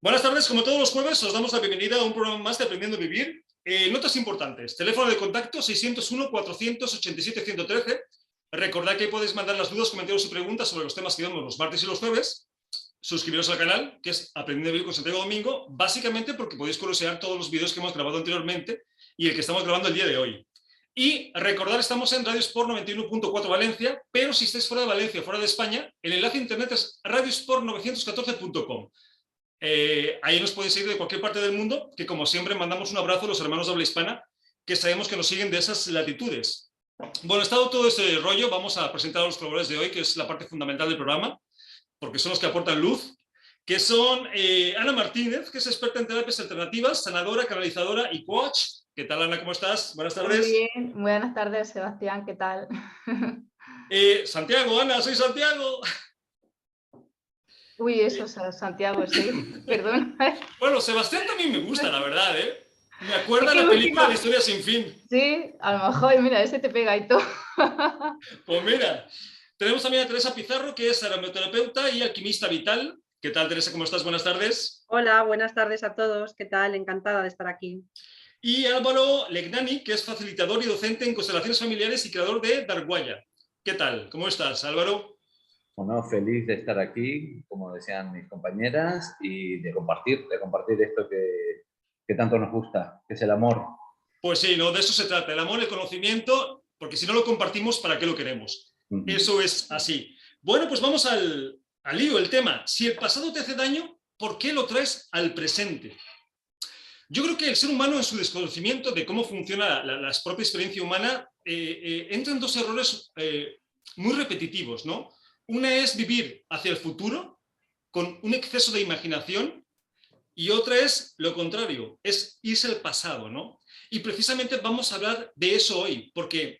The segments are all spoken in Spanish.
Buenas tardes, como todos los jueves, os damos la bienvenida a un programa más de Aprendiendo a Vivir. Notas importantes, teléfono de contacto 601-487-113. Recordad que podéis mandar las dudas, comentarios y preguntas sobre los temas que vemos los martes y los jueves. Suscribiros al canal, que es Aprendiendo a Vivir con Santiago Domingo, básicamente porque podéis curiosear todos los vídeos que hemos grabado anteriormente y el que estamos grabando el día de hoy. Y recordad, estamos en Radio Sport 91.4 Valencia, pero si estáis fuera de Valencia, fuera de España, el enlace a internet es radiosport914.com. Ahí nos podéis seguir de cualquier parte del mundo, que como siempre mandamos un abrazo a los hermanos de habla hispana, que sabemos que nos siguen de esas latitudes. Bueno, estado todo este rollo, vamos a presentar a los colaboradores de hoy, que es la parte fundamental del programa, porque son los que aportan luz, que son Ana Martínez, que es experta en terapias alternativas, sanadora, canalizadora y coach. ¿Qué tal, Ana? ¿Cómo estás? Buenas tardes. Muy bien, buenas tardes, Sebastián, ¿qué tal? Santiago, Ana, soy Santiago. Uy, eso, Santiago, sí, perdón. Bueno, Sebastián también me gusta, la verdad, ¿eh? Me acuerda Es que la película de Historia sin fin. Sí, a lo mejor, mira, ese te pega y todo. Pues mira, tenemos también a Teresa Pizarro, que es aromaterapeuta y alquimista vital. ¿Qué tal, Teresa? ¿Cómo estás? Buenas tardes. Hola, buenas tardes a todos. ¿Qué tal? Encantada de estar aquí. Y Álvaro Legnani, que es facilitador y docente en constelaciones familiares y creador de Darguaya. ¿Qué tal? ¿Cómo estás, Álvaro? Bueno, feliz de estar aquí, como decían mis compañeras, y de compartir esto que tanto nos gusta, que es el amor. Pues sí, no, de eso se trata, el amor, el conocimiento, porque si no lo compartimos, ¿para qué lo queremos? Eso es así. Bueno, pues vamos al lío, el tema. Si el pasado te hace daño, ¿por qué lo traes al presente? Yo creo que el ser humano, en su desconocimiento de cómo funciona la propia experiencia humana, entra en dos errores muy repetitivos, ¿no? Una es vivir hacia el futuro con un exceso de imaginación y otra es lo contrario, es irse al pasado, ¿no? Y precisamente vamos a hablar de eso hoy, porque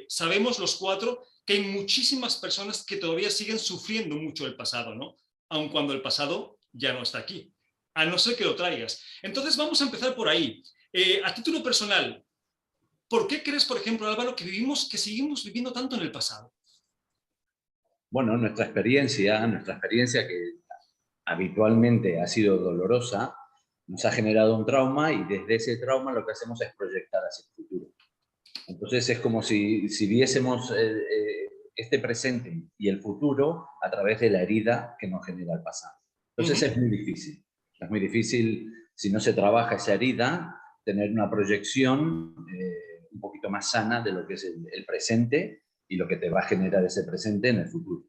sabemos los cuatro que hay muchísimas personas que todavía siguen sufriendo mucho el pasado, ¿no? Aun cuando el pasado ya no está aquí, a no ser que lo traigas. Entonces vamos a empezar por ahí. A título personal, ¿por qué crees, por ejemplo, Álvaro, que seguimos viviendo tanto en el pasado? Bueno, nuestra experiencia que habitualmente ha sido dolorosa, nos ha generado un trauma y desde ese trauma lo que hacemos es proyectar hacia el futuro. Entonces es como si viésemos este presente y el futuro a través de la herida que nos genera el pasado. Entonces es muy difícil si no se trabaja esa herida, tener una proyección un poquito más sana de lo que es el presente y lo que te va a generar ese presente en el futuro.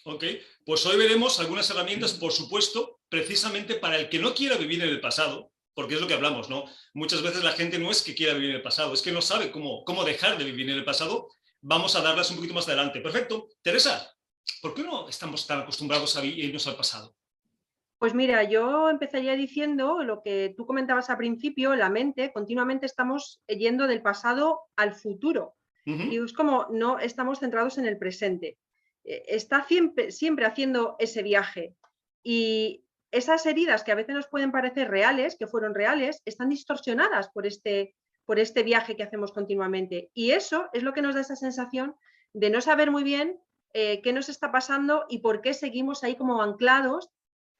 Ok, pues hoy veremos algunas herramientas, por supuesto, precisamente para el que no quiera vivir en el pasado, porque es lo que hablamos, ¿no? Muchas veces la gente no es que quiera vivir en el pasado, es que no sabe cómo dejar de vivir en el pasado. Vamos a darlas un poquito más adelante. Perfecto. Teresa, ¿por qué no estamos tan acostumbrados a irnos al pasado? Pues mira, yo empezaría diciendo lo que tú comentabas al principio, la mente, continuamente estamos yendo del pasado al futuro. Y es como no estamos centrados en el presente. Está siempre haciendo ese viaje. Y esas heridas que a veces nos pueden parecer reales, que fueron reales, están distorsionadas por este viaje que hacemos continuamente. Y eso es lo que nos da esa sensación de no saber muy bien qué nos está pasando y por qué seguimos ahí como anclados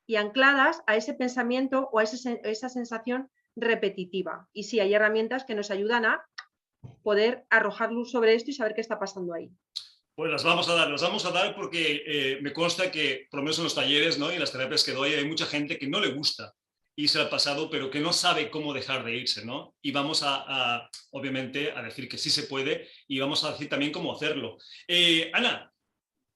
y ancladas a ese pensamiento o a esa sensación repetitiva. Y sí, hay herramientas que nos ayudan a poder arrojar luz sobre esto y saber qué está pasando ahí. Pues las vamos a dar porque me consta que, por lo menos en los talleres, ¿no? Y en las terapias que doy, hay mucha gente que no le gusta irse al pasado, pero que no sabe cómo dejar de irse, ¿no? Y vamos obviamente, a decir que sí se puede y vamos a decir también cómo hacerlo. Ana.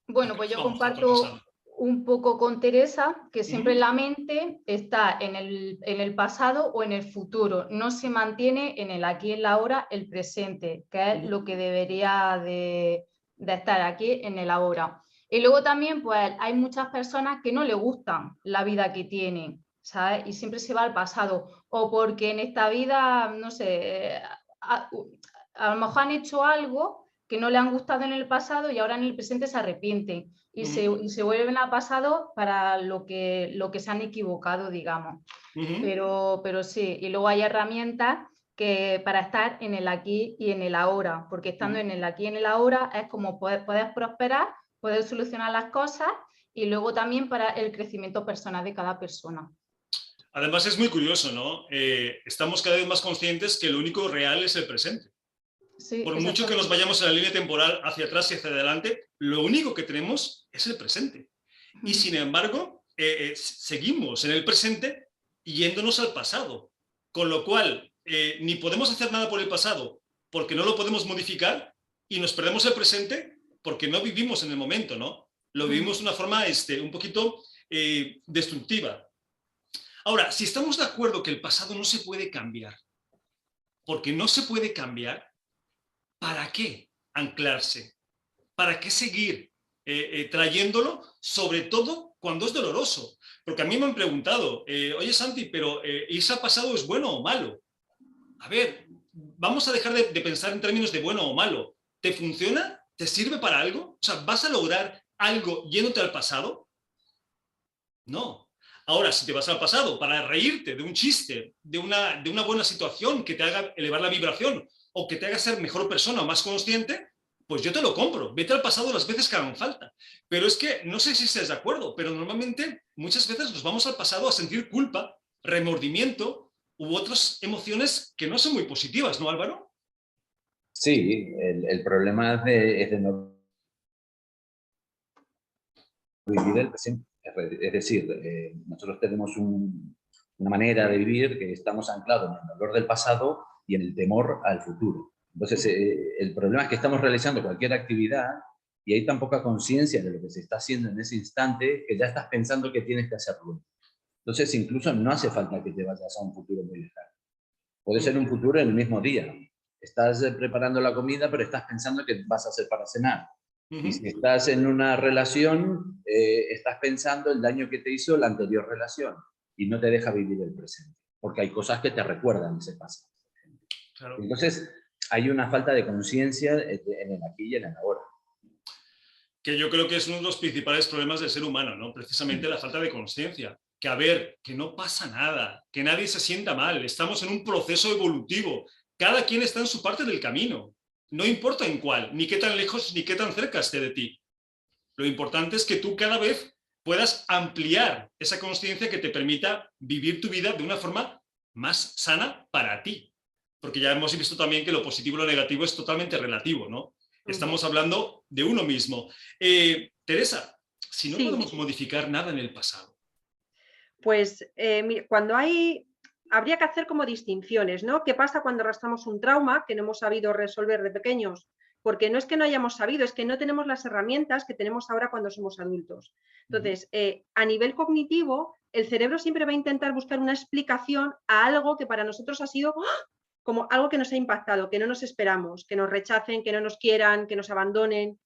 Bueno, pues yo comparto un poco con Teresa, que siempre la mente está en el pasado o en el futuro, no se mantiene en el aquí y en la ahora, el presente, que es lo que debería de estar aquí en el ahora. Y luego también pues hay muchas personas que no le gustan la vida que tienen, ¿sabes? Y siempre se va al pasado, o porque en esta vida, no sé, a lo mejor han hecho algo que no le han gustado en el pasado y ahora en el presente se arrepienten y se vuelven al pasado para lo que se han equivocado, digamos. Pero sí, y luego hay herramientas que para estar en el aquí y en el ahora, porque estando en el aquí y en el ahora es como puedes prosperar, puedes solucionar las cosas y luego también para el crecimiento personal de cada persona. Además es muy curioso, ¿no? Estamos cada vez más conscientes que lo único real es el presente. Sí, por mucho que nos vayamos en la línea temporal hacia atrás y hacia adelante, lo único que tenemos es el presente. Y sin embargo, seguimos en el presente yéndonos al pasado. Con lo cual, ni podemos hacer nada por el pasado porque no lo podemos modificar y nos perdemos el presente porque no vivimos en el momento, ¿no? Lo vivimos de una forma un poquito destructiva. Ahora, si estamos de acuerdo que el pasado no se puede cambiar, porque no se puede cambiar, ¿para qué anclarse? ¿Para qué seguir trayéndolo? Sobre todo cuando es doloroso. Porque a mí me han preguntado, oye Santi, pero ¿irse al pasado es bueno o malo? A ver, vamos a dejar de pensar en términos de bueno o malo. ¿Te funciona? ¿Te sirve para algo? O sea, ¿vas a lograr algo yéndote al pasado? No. Ahora, si te vas al pasado para reírte de un chiste, de una buena situación que te haga elevar la vibración o que te haga ser mejor persona o más consciente, pues yo te lo compro. Vete al pasado las veces que hagan falta. Pero es que, no sé si estés de acuerdo, pero normalmente muchas veces nos vamos al pasado a sentir culpa, remordimiento u otras emociones que no son muy positivas, ¿no, Álvaro? Sí, el problema es de no vivir el presente. Es decir, nosotros tenemos una manera de vivir que estamos anclados en el dolor del pasado y en el temor al futuro. Entonces, el problema es que estamos realizando cualquier actividad y hay tan poca conciencia de lo que se está haciendo en ese instante que ya estás pensando que tienes que hacerlo. Entonces, incluso no hace falta que te vayas a un futuro muy lejano. Puede ser un futuro en el mismo día. Estás preparando la comida, pero estás pensando que vas a hacer para cenar. Y si estás en una relación, estás pensando el daño que te hizo la anterior relación y no te deja vivir el presente, porque hay cosas que te recuerdan ese pasado. Claro. Entonces, hay una falta de conciencia en el aquí y en el ahora. Que yo creo que es uno de los principales problemas del ser humano, ¿no? Precisamente la falta de conciencia. Que a ver, que no pasa nada, que nadie se sienta mal, estamos en un proceso evolutivo, cada quien está en su parte del camino. No importa en cuál, ni qué tan lejos ni qué tan cerca esté de ti. Lo importante es que tú cada vez puedas ampliar esa conciencia que te permita vivir tu vida de una forma más sana para ti. Porque ya hemos visto también que lo positivo y lo negativo es totalmente relativo, ¿no? Estamos hablando de uno mismo. Teresa, si no podemos modificar nada en el pasado. Pues cuando habría que hacer como distinciones, ¿no? ¿Qué pasa cuando arrastramos un trauma que no hemos sabido resolver de pequeños? Porque no es que no hayamos sabido, es que no tenemos las herramientas que tenemos ahora cuando somos adultos. Entonces, a nivel cognitivo, el cerebro siempre va a intentar buscar una explicación a algo que para nosotros ha sido como algo que nos ha impactado, que no nos esperamos, que nos rechacen, que no nos quieran, que nos abandonen.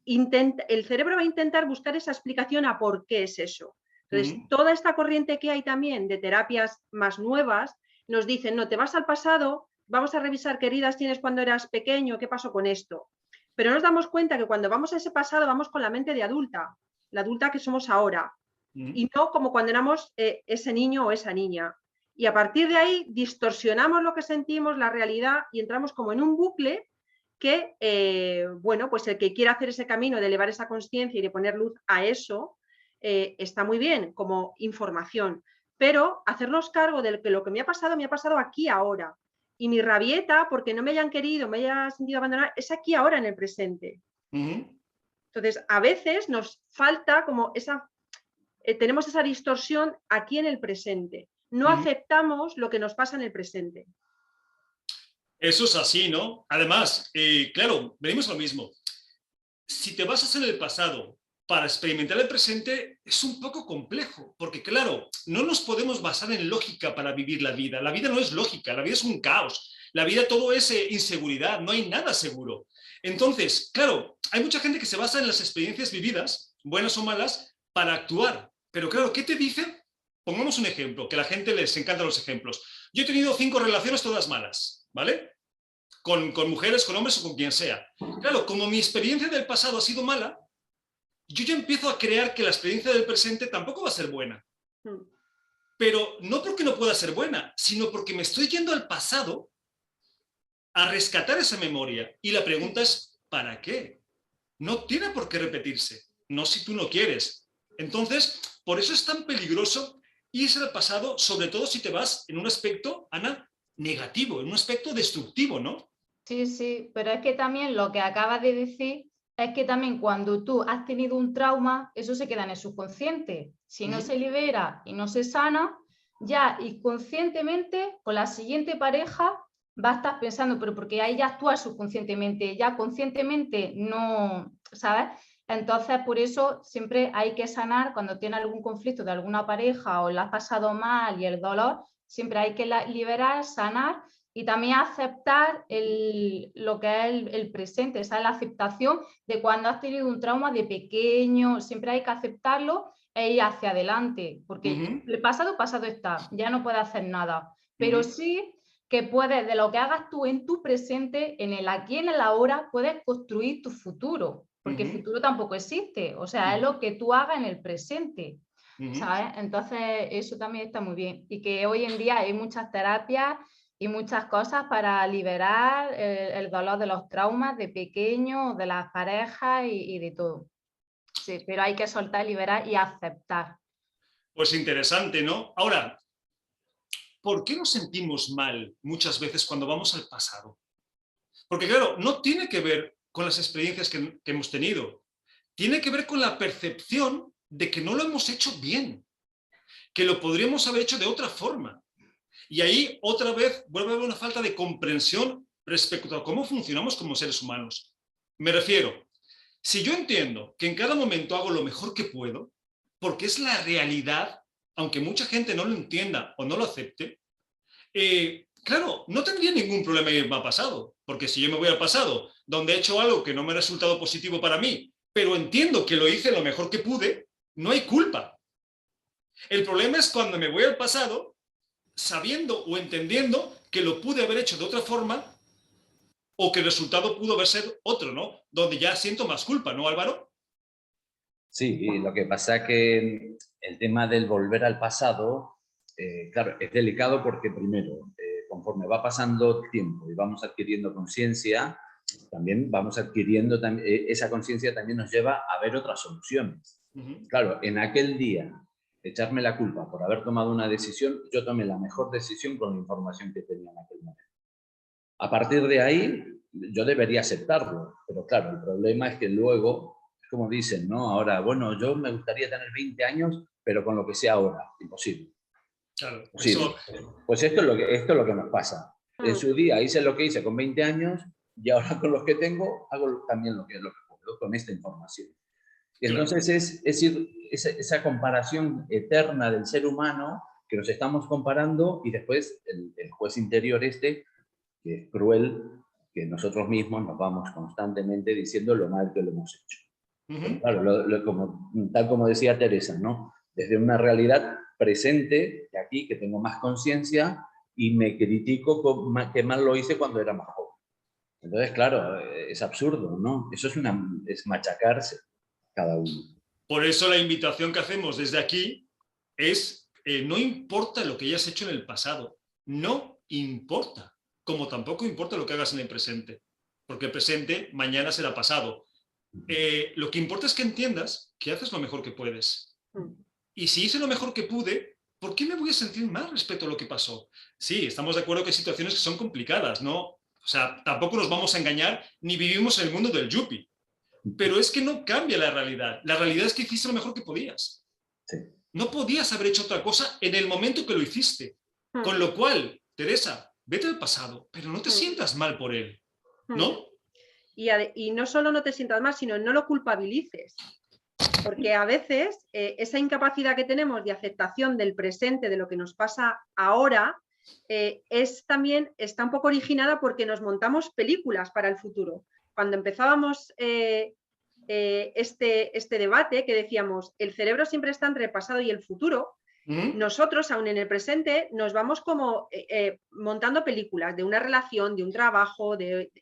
El cerebro va a intentar buscar esa explicación a por qué es eso. Entonces, toda esta corriente que hay también de terapias más nuevas nos dicen, no, te vas al pasado, vamos a revisar qué heridas tienes cuando eras pequeño, qué pasó con esto. Pero nos damos cuenta que cuando vamos a ese pasado vamos con la mente de adulta, la adulta que somos ahora, y no como cuando éramos ese niño o esa niña. Y a partir de ahí distorsionamos lo que sentimos, la realidad, y entramos como en un bucle que, bueno, pues el que quiera hacer ese camino de elevar esa conciencia y de poner luz a eso, está muy bien como información, pero hacernos cargo de que lo que me ha pasado aquí ahora. Y mi rabieta, porque no me hayan querido, me haya sentido abandonar, es aquí ahora en el presente. Entonces, a veces nos falta como tenemos esa distorsión aquí en el presente. No aceptamos lo que nos pasa en el presente. Eso es así, ¿no? Además, claro, venimos a lo mismo. Si te basas en el pasado para experimentar el presente, es un poco complejo, porque claro, no nos podemos basar en lógica para vivir la vida. La vida no es lógica, la vida es un caos. La vida todo es inseguridad, no hay nada seguro. Entonces, claro, hay mucha gente que se basa en las experiencias vividas, buenas o malas, para actuar. Pero claro, ¿qué te dice? Pongamos un ejemplo, que a la gente les encantan los ejemplos. Yo he tenido 5 relaciones todas malas, ¿vale? Con mujeres, con hombres o con quien sea. Claro, como mi experiencia del pasado ha sido mala, yo ya empiezo a creer que la experiencia del presente tampoco va a ser buena. Pero no porque no pueda ser buena, sino porque me estoy yendo al pasado a rescatar esa memoria. Y la pregunta es, ¿para qué? No tiene por qué repetirse, no si tú no quieres. Entonces, por eso es tan peligroso irse al pasado, sobre todo si te vas en un aspecto, Ana, negativo, en un aspecto destructivo, ¿no? Sí, sí, pero es que también lo que acabas de decir es que también cuando tú has tenido un trauma, eso se queda en el subconsciente. Si no se libera y no se sana, ya inconscientemente con la siguiente pareja va a estar pensando, pero porque ahí ya actúas subconscientemente, ya conscientemente no, ¿sabes? Entonces, por eso siempre hay que sanar cuando tiene algún conflicto de alguna pareja o la has pasado mal y el dolor, siempre hay que liberar, sanar y también aceptar lo que es el presente, esa es la aceptación de cuando has tenido un trauma de pequeño, siempre hay que aceptarlo e ir hacia adelante, porque el pasado está, ya no puedes hacer nada, pero sí que puedes, de lo que hagas tú en tu presente, en el aquí, en el ahora, puedes construir tu futuro, porque el futuro tampoco existe, o sea, es lo que tú hagas en el presente, ¿sabes? Entonces, eso también está muy bien, y que hoy en día hay muchas terapias y muchas cosas para liberar el dolor de los traumas de pequeño, de las parejas y de todo. Sí, pero hay que soltar, liberar y aceptar. Pues interesante, ¿no? Ahora, ¿por qué nos sentimos mal muchas veces cuando vamos al pasado? Porque claro, no tiene que ver con las experiencias que hemos tenido. Tiene que ver con la percepción de que no lo hemos hecho bien, que lo podríamos haber hecho de otra forma. Y ahí otra vez vuelve a haber una falta de comprensión respecto a cómo funcionamos como seres humanos. Me refiero, si yo entiendo que en cada momento hago lo mejor que puedo, porque es la realidad, aunque mucha gente no lo entienda o no lo acepte, claro, no tendría ningún problema irme al pasado, porque si yo me voy al pasado, donde he hecho algo que no me ha resultado positivo para mí, pero entiendo que lo hice lo mejor que pude, no hay culpa. El problema es cuando me voy al pasado sabiendo o entendiendo que lo pude haber hecho de otra forma o que el resultado pudo haber sido otro, ¿no? Donde ya siento más culpa, ¿no, Álvaro? Sí, lo que pasa es que el tema del volver al pasado, claro, es delicado porque primero, conforme va pasando el tiempo y vamos adquiriendo conciencia, también vamos adquiriendo, esa conciencia también nos lleva a ver otras soluciones. Claro, en aquel día, echarme la culpa por haber tomado una decisión, yo tomé la mejor decisión con la información que tenía en aquel momento. A partir de ahí, yo debería aceptarlo, pero claro, el problema es que luego, es como dicen, ¿no? Ahora, bueno, yo me gustaría tener 20 años, pero con lo que sea ahora, imposible. Claro, eso... Pues esto es lo que nos pasa. En su día hice lo que hice con 20 años y ahora con los que tengo hago también lo que puedo con esta información. Y entonces es esa comparación eterna del ser humano que nos estamos comparando y después el juez interior que es cruel, que nosotros mismos nos vamos constantemente diciendo lo mal que lo hemos hecho. Claro, tal como decía Teresa, ¿no? Desde una realidad presente, de aquí, que tengo más conciencia y me critico que mal lo hice cuando era más joven. Entonces, claro, es absurdo, ¿no? Eso es machacarse cada uno. Por eso la invitación que hacemos desde aquí es, no importa lo que hayas hecho en el pasado, no importa, como tampoco importa lo que hagas en el presente, porque el presente mañana será pasado. Lo que importa es que entiendas que haces lo mejor que puedes. Y si hice lo mejor que pude, ¿por qué me voy a sentir mal respecto a lo que pasó? Sí, estamos de acuerdo que hay situaciones que son complicadas, ¿no? O sea, tampoco nos vamos a engañar, ni vivimos en el mundo del yuppie. Pero es que no cambia la realidad. La realidad es que hiciste lo mejor que podías. Sí. No podías haber hecho otra cosa en el momento que lo hiciste. Con lo cual, Teresa, vete al pasado, pero no te sientas mal por él, ¿no? Y no solo no te sientas mal, sino no lo culpabilices. Porque a veces esa incapacidad que tenemos de aceptación del presente, de lo que nos pasa ahora, está un poco originada porque nos montamos películas para el futuro. Cuando empezábamos este debate, que decíamos, el cerebro siempre está entre el pasado y el futuro, nosotros, aún en el presente, nos vamos como montando películas de una relación, de un trabajo,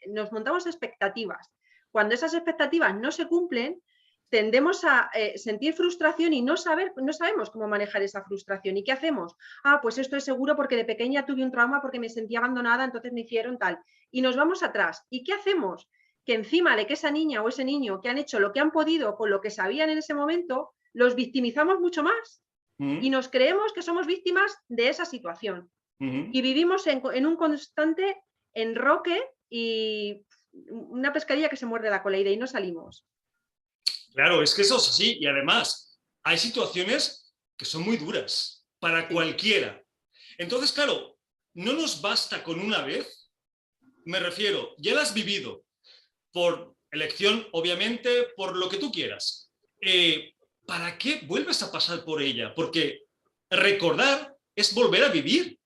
nos montamos expectativas. Cuando esas expectativas no se cumplen, tendemos a sentir frustración y no sabemos cómo manejar esa frustración. ¿Y qué hacemos? Ah, pues esto es seguro porque de pequeña tuve un trauma porque me sentía abandonada, entonces me hicieron tal. Y nos vamos atrás. ¿Y qué hacemos? Que encima de que esa niña o ese niño que han hecho lo que han podido con lo que sabían en ese momento, los victimizamos mucho más. y nos creemos que somos víctimas de esa situación. Y vivimos en un constante enroque y una pescadilla que se muerde la cola y de ahí no salimos. Claro, es que eso es así. Y además, hay situaciones que son muy duras para cualquiera. Entonces, claro, no nos basta con una vez. Me refiero, ya la has vivido por elección, obviamente, por lo que tú quieras. ¿Para qué vuelves a pasar por ella? Porque recordar es volver a vivir.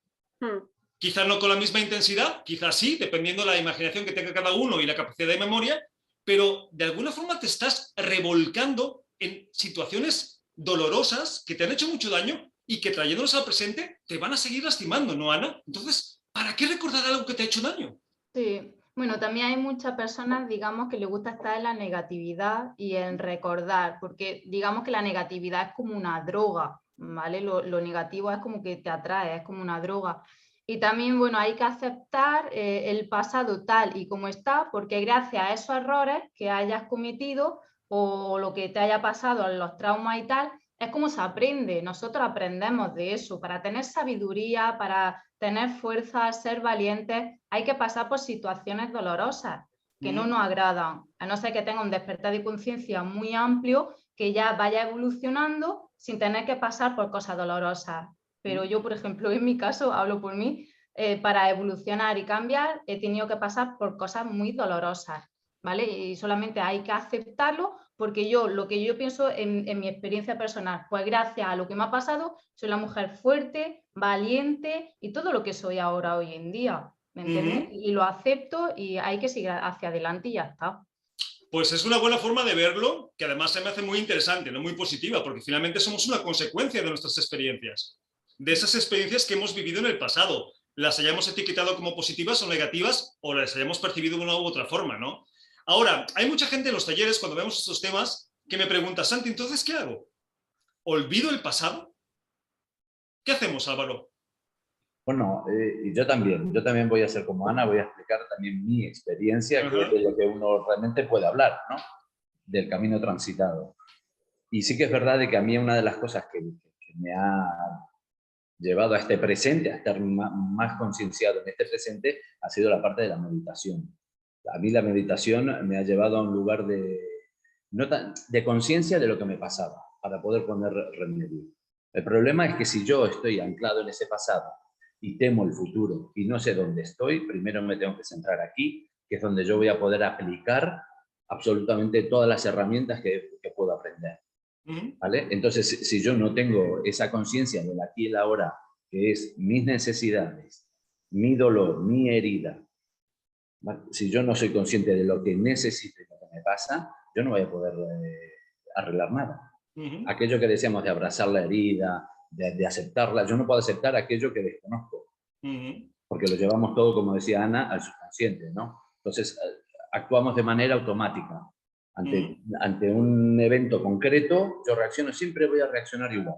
Quizás no con la misma intensidad, quizás sí, dependiendo de la imaginación que tenga cada uno y la capacidad de memoria, pero de alguna forma te estás revolcando en situaciones dolorosas que te han hecho mucho daño y que trayéndolos al presente te van a seguir lastimando, ¿no, Ana? Entonces, ¿para qué recordar algo que te ha hecho daño? Sí, bueno, también hay muchas personas, digamos, que les gusta estar en la negatividad y en recordar, porque digamos que la negatividad es como una droga, ¿vale? Lo negativo es como que te atrae, es como una droga. Y también, bueno, hay que aceptar el pasado tal y como está, porque gracias a esos errores que hayas cometido o lo que te haya pasado, los traumas y tal, es como se aprende. Nosotros aprendemos de eso. Para tener sabiduría, para tener fuerza, ser valientes, hay que pasar por situaciones dolorosas que no nos agradan, a no ser que tenga un despertar de conciencia muy amplio, que ya vaya evolucionando sin tener que pasar por cosas dolorosas. Pero yo, por ejemplo, en mi caso, hablo por mí, para evolucionar y cambiar he tenido que pasar por cosas muy dolorosas, ¿vale? Y solamente hay que aceptarlo, porque yo, lo que yo pienso en mi experiencia personal, pues gracias a lo que me ha pasado, soy la mujer fuerte, valiente y todo lo que soy ahora, hoy en día, ¿me entiendes? Y lo acepto y hay que seguir hacia adelante y ya está. Pues es una buena forma de verlo, que además se me hace muy interesante, no muy positiva, porque finalmente somos una consecuencia de nuestras experiencias, de esas experiencias que hemos vivido en el pasado, las hayamos etiquetado como positivas o negativas, o las hayamos percibido de una u otra forma, ¿no? Ahora, hay mucha gente en los talleres, cuando vemos estos temas, que me pregunta, Santi, ¿entonces qué hago? ¿Olvido el pasado? ¿Qué hacemos, Álvaro? Bueno, yo también voy a ser como Ana, voy a explicar también mi experiencia, que es de lo que uno realmente puede hablar, ¿no? Del camino transitado. Y sí que es verdad de que a mí una de las cosas que me ha llevado a este presente, a estar más concienciado en este presente, ha sido la parte de la meditación. A mí la meditación me ha llevado a un lugar de conciencia de lo que me pasaba, para poder poner remedio. El problema es que si yo estoy anclado en ese pasado y temo el futuro y no sé dónde estoy, primero me tengo que centrar aquí, que es donde yo voy a poder aplicar absolutamente todas las herramientas que puedo aprender. ¿Vale? Entonces, si yo no tengo esa conciencia del aquí y el ahora, que es mis necesidades, mi dolor, mi herida, ¿vale? Si yo no soy consciente de lo que necesito y lo que me pasa, yo no voy a poder arreglar nada. Aquello que decíamos de abrazar la herida, de aceptarla, yo no puedo aceptar aquello que desconozco, porque lo llevamos todo, como decía Ana, al subconsciente, ¿no? Entonces, actuamos de manera automática. Ante un evento concreto, yo reacciono, siempre voy a reaccionar igual.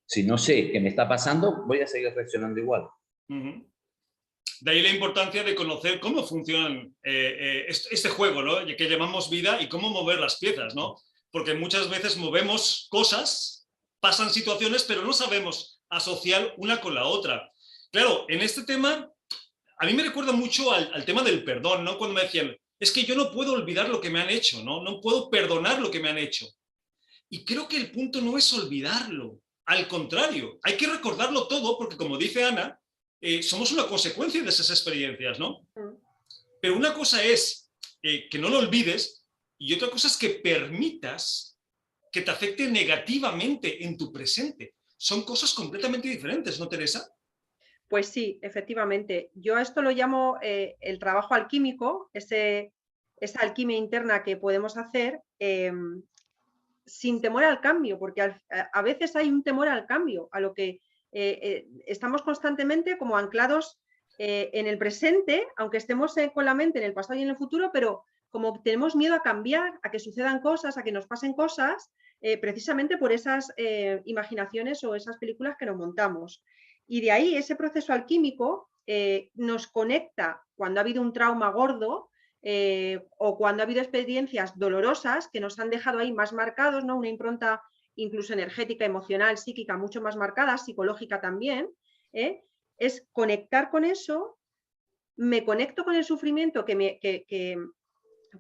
Si no sé qué me está pasando, voy a seguir reaccionando igual. De ahí la importancia de conocer cómo funciona este juego, ¿no? Que llamamos vida, y cómo mover las piezas, ¿no? Porque muchas veces movemos cosas, pasan situaciones, pero no sabemos asociar una con la otra. Claro, en este tema, a mí me recuerda mucho al tema del perdón, ¿no? Cuando me decían, es que yo no puedo olvidar lo que me han hecho, ¿no? No puedo perdonar lo que me han hecho. Y creo que el punto no es olvidarlo. Al contrario, hay que recordarlo todo, porque como dice Ana, somos una consecuencia de esas experiencias, ¿no? Pero una cosa es que no lo olvides, y otra cosa es que permitas que te afecte negativamente en tu presente. Son cosas completamente diferentes, ¿no, Teresa? Pues sí, efectivamente. Yo a esto lo llamo el trabajo alquímico, esa alquimia interna que podemos hacer sin temor al cambio, porque a veces hay un temor al cambio, a lo que estamos constantemente como anclados en el presente, aunque estemos con la mente en el pasado y en el futuro, pero como tenemos miedo a cambiar, a que sucedan cosas, a que nos pasen cosas, precisamente por esas imaginaciones o esas películas que nos montamos. Y de ahí ese proceso alquímico nos conecta cuando ha habido un trauma gordo o cuando ha habido experiencias dolorosas que nos han dejado ahí más marcados, ¿no? Una impronta incluso energética, emocional, psíquica, mucho más marcada, psicológica también, es conectar con eso, me conecto con el sufrimiento que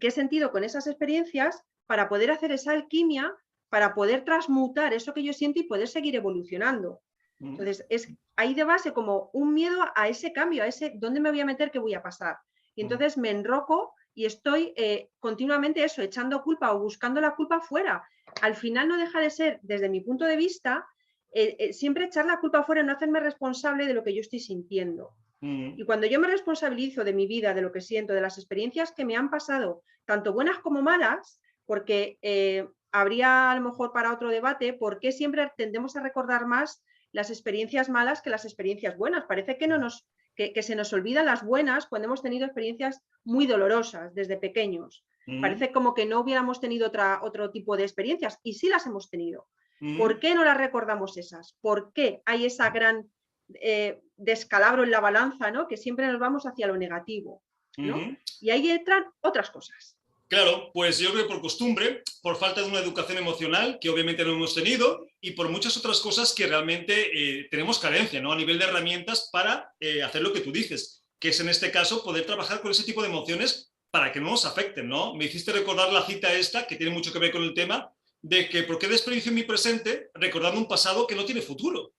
he sentido con esas experiencias para poder hacer esa alquimia, para poder transmutar eso que yo siento y poder seguir evolucionando. Entonces, es ahí de base como un miedo a ese cambio, a ese ¿dónde me voy a meter? ¿Qué voy a pasar? Y entonces me enroco y estoy continuamente eso, echando culpa o buscando la culpa fuera. Al final no deja de ser, desde mi punto de vista, siempre echar la culpa fuera y no hacerme responsable de lo que yo estoy sintiendo. Y cuando yo me responsabilizo de mi vida, de lo que siento, de las experiencias que me han pasado, tanto buenas como malas, porque habría a lo mejor para otro debate, ¿por qué siempre tendemos a recordar más las experiencias malas que las experiencias buenas? Parece que se nos olvidan las buenas cuando hemos tenido experiencias muy dolorosas desde pequeños. Parece como que no hubiéramos tenido otro tipo de experiencias, y sí las hemos tenido. ¿Por qué no las recordamos esas? ¿Por qué hay esa gran descalabro en la balanza, ¿no? Que siempre nos vamos hacia lo negativo, ¿no? Y ahí entran otras cosas. Claro, pues yo creo que por costumbre, por falta de una educación emocional, que obviamente no hemos tenido, y por muchas otras cosas que realmente tenemos carencia, ¿no? A nivel de herramientas para hacer lo que tú dices, que es en este caso poder trabajar con ese tipo de emociones para que no nos afecten, ¿no? Me hiciste recordar la cita esta, que tiene mucho que ver con el tema, de que ¿por qué desperdicio mi presente recordando un pasado que no tiene futuro?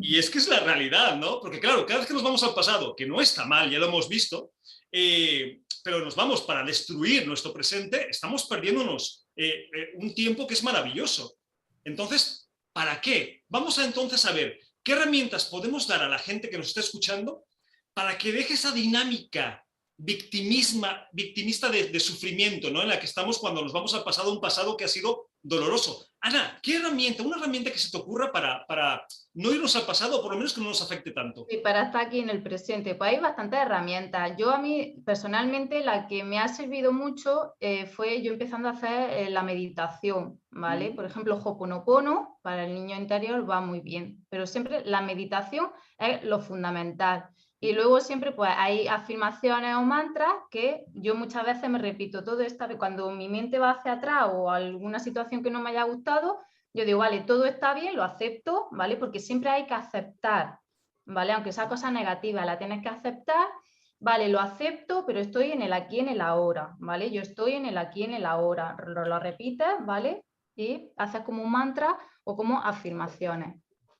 Y es que es la realidad, ¿no? Porque claro, cada vez que nos vamos al pasado, que no está mal, ya lo hemos visto, pero nos vamos para destruir nuestro presente, estamos perdiéndonos un tiempo que es maravilloso. Entonces, ¿para qué? Vamos a entonces a ver qué herramientas podemos dar a la gente que nos está escuchando para que deje esa dinámica victimista de sufrimiento, ¿no? En la que estamos cuando nos vamos al pasado, un pasado que ha sido doloroso. Ana, ¿qué herramienta, una herramienta que se te ocurra para no irnos al pasado, o por lo menos que no nos afecte tanto? Sí, para estar aquí en el presente, pues hay bastantes herramientas. Yo a mí, personalmente, la que me ha servido mucho fue yo empezando a hacer la meditación, ¿vale? Por ejemplo, Ho'oponopono, para el niño interior va muy bien, pero siempre la meditación es lo fundamental. Y luego siempre pues hay afirmaciones o mantras que yo muchas veces me repito todo esto, cuando mi mente va hacia atrás o alguna situación que no me haya gustado, yo digo, vale, todo está bien, lo acepto, ¿vale? Porque siempre hay que aceptar, ¿vale? Aunque sea cosa negativa, la tienes que aceptar, vale, lo acepto, pero estoy en el aquí, en el ahora, ¿vale? Yo estoy en el aquí, en el ahora, lo repites, ¿vale? Y haces como un mantra o como afirmaciones.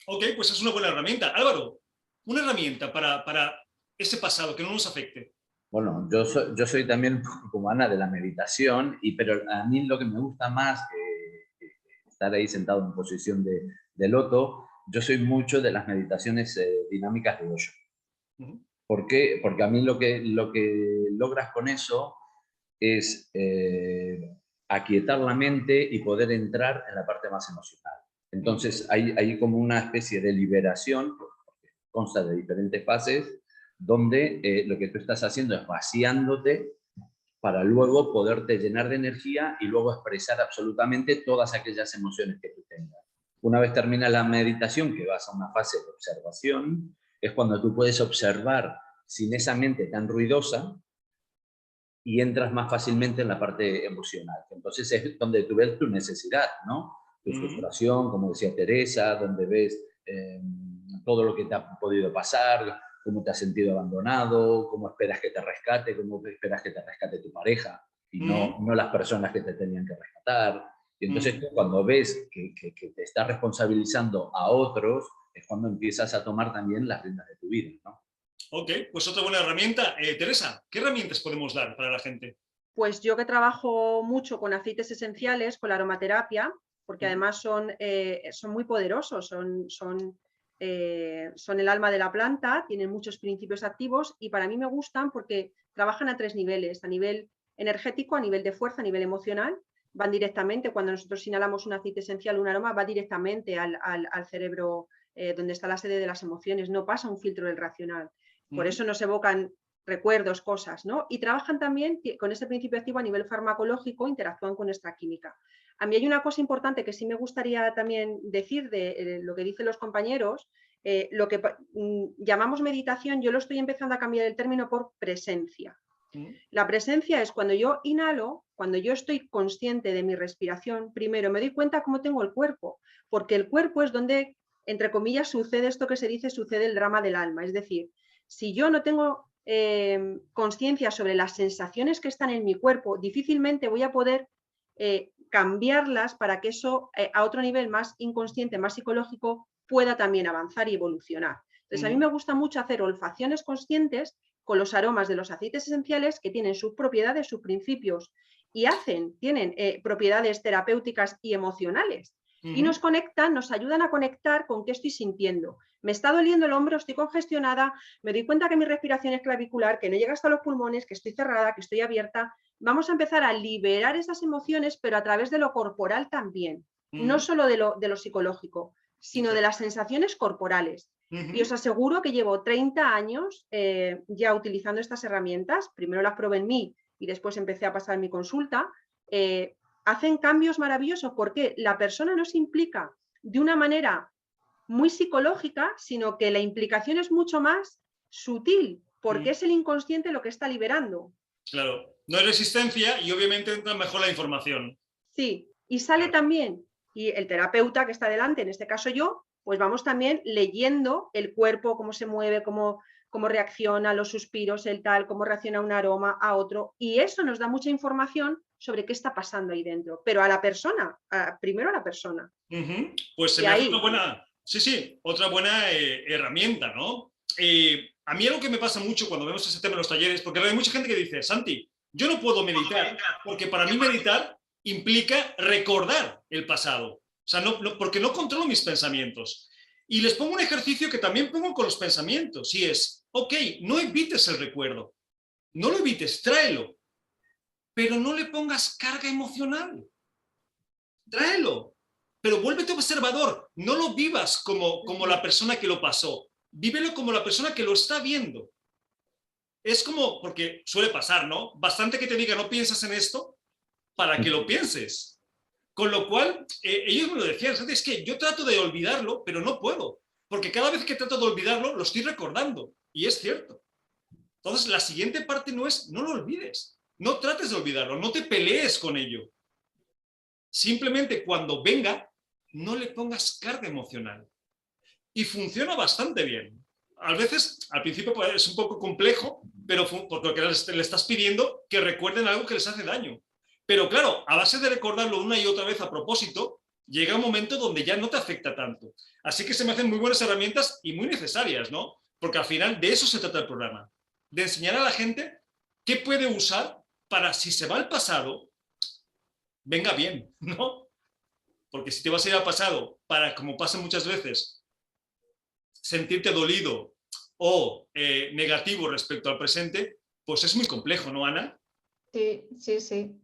Ok, pues es una buena herramienta. Álvaro, una herramienta para ese pasado que no nos afecte. Bueno, yo soy también como Ana de la meditación, pero a mí lo que me gusta más que estar ahí sentado en posición de loto, yo soy mucho de las meditaciones dinámicas de Osho. ¿Por qué? Porque a mí lo que logras con eso es aquietar la mente y poder entrar en la parte más emocional. Entonces hay como una especie de liberación, porque consta de diferentes fases, donde lo que tú estás haciendo es vaciándote para luego poderte llenar de energía y luego expresar absolutamente todas aquellas emociones que tú tengas. Una vez termina la meditación, que vas a una fase de observación, es cuando tú puedes observar sin esa mente tan ruidosa y entras más fácilmente en la parte emocional. Entonces es donde tú ves tu necesidad, ¿no? Tu frustración, como decía Teresa, donde ves todo lo que te ha podido pasar, cómo te has sentido abandonado, cómo esperas que te rescate, cómo esperas que te rescate tu pareja y no las personas que te tenían que rescatar. Y entonces tú, cuando ves que te estás responsabilizando a otros, es cuando empiezas a tomar también las riendas de tu vida, ¿no? Ok, pues otra buena herramienta. Teresa, ¿qué herramientas podemos dar para la gente? Pues yo que trabajo mucho con aceites esenciales, con la aromaterapia, porque además son muy poderosos, son el alma de la planta, tienen muchos principios activos y para mí me gustan porque trabajan a 3 niveles, a nivel energético, a nivel de fuerza, a nivel emocional, van directamente, cuando nosotros inhalamos un aceite esencial, un aroma, va directamente al cerebro donde está la sede de las emociones, no pasa un filtro del racional. Por eso nos evocan recuerdos, cosas, ¿no? Y trabajan también con ese principio activo a nivel farmacológico, interactúan con nuestra química. A mí hay una cosa importante que sí me gustaría también decir de lo que dicen los compañeros, lo que llamamos meditación, yo lo estoy empezando a cambiar el término por presencia. La presencia es cuando yo inhalo, cuando yo estoy consciente de mi respiración, primero me doy cuenta cómo tengo el cuerpo, porque el cuerpo es donde, entre comillas, sucede esto que se dice, sucede el drama del alma. Es decir, si yo no tengo conciencia sobre las sensaciones que están en mi cuerpo, difícilmente voy a poder cambiarlas para que eso a otro nivel más inconsciente, más psicológico, pueda también avanzar y evolucionar. Entonces, a mí me gusta mucho hacer olfacciones conscientes con los aromas de los aceites esenciales que tienen sus propiedades, sus principios y tienen propiedades terapéuticas y emocionales. Y nos conectan, nos ayudan a conectar con qué estoy sintiendo. Me está doliendo el hombro, estoy congestionada, me doy cuenta que mi respiración es clavicular, que no llega hasta los pulmones, que estoy cerrada, que estoy abierta. Vamos a empezar a liberar esas emociones, pero a través de lo corporal también. No solo de lo psicológico, sino de las sensaciones corporales. Y os aseguro que llevo 30 años ya utilizando estas herramientas. Primero las probé en mí y después empecé a pasar mi consulta. Hacen cambios maravillosos porque la persona no se implica de una manera muy psicológica, sino que la implicación es mucho más sutil, porque es el inconsciente lo que está liberando. Claro, no hay resistencia y obviamente entra mejor la información. Sí, y sale también, y el terapeuta que está delante, en este caso yo, pues vamos también leyendo el cuerpo, cómo se mueve, cómo reacciona a los suspiros, el tal, cómo reacciona a un aroma, a otro, y eso nos da mucha información sobre qué está pasando ahí dentro, pero a la persona, primero a la persona. Pues se me hace una buena, otra buena herramienta, ¿no? A mí algo que me pasa mucho cuando vemos ese tema en los talleres, porque hay mucha gente que dice, Santi, yo no puedo meditar, porque para mí meditar implica recordar el pasado. O sea, porque no controlo mis pensamientos. Y les pongo un ejercicio que también pongo con los pensamientos, y es, ok, no evites el recuerdo, no lo evites, tráelo, pero no le pongas carga emocional. Tráelo, pero vuélvete observador, no lo vivas como la persona que lo pasó, vívelo como la persona que lo está viendo. Es como, porque suele pasar, ¿no? Bastante que te diga, no piensas en esto, para que lo pienses. Con lo cual, ellos me lo decían, es que yo trato de olvidarlo, pero no puedo, porque cada vez que trato de olvidarlo, lo estoy recordando, y es cierto. Entonces, la siguiente parte no es, no lo olvides, no trates de olvidarlo, no te pelees con ello. Simplemente cuando venga, no le pongas carga emocional. Y funciona bastante bien. A veces, al principio es un poco complejo, pero porque le estás pidiendo que recuerden algo que les hace daño. Pero claro, a base de recordarlo una y otra vez a propósito, llega un momento donde ya no te afecta tanto. Así que se me hacen muy buenas herramientas y muy necesarias, ¿no? Porque al final de eso se trata el programa. De enseñar a la gente qué puede usar para, si se va al pasado, venga bien, ¿no? Porque si te vas a ir al pasado para, como pasa muchas veces, sentirte dolido o negativo respecto al presente, pues es muy complejo, ¿no, Ana? Sí, sí, sí.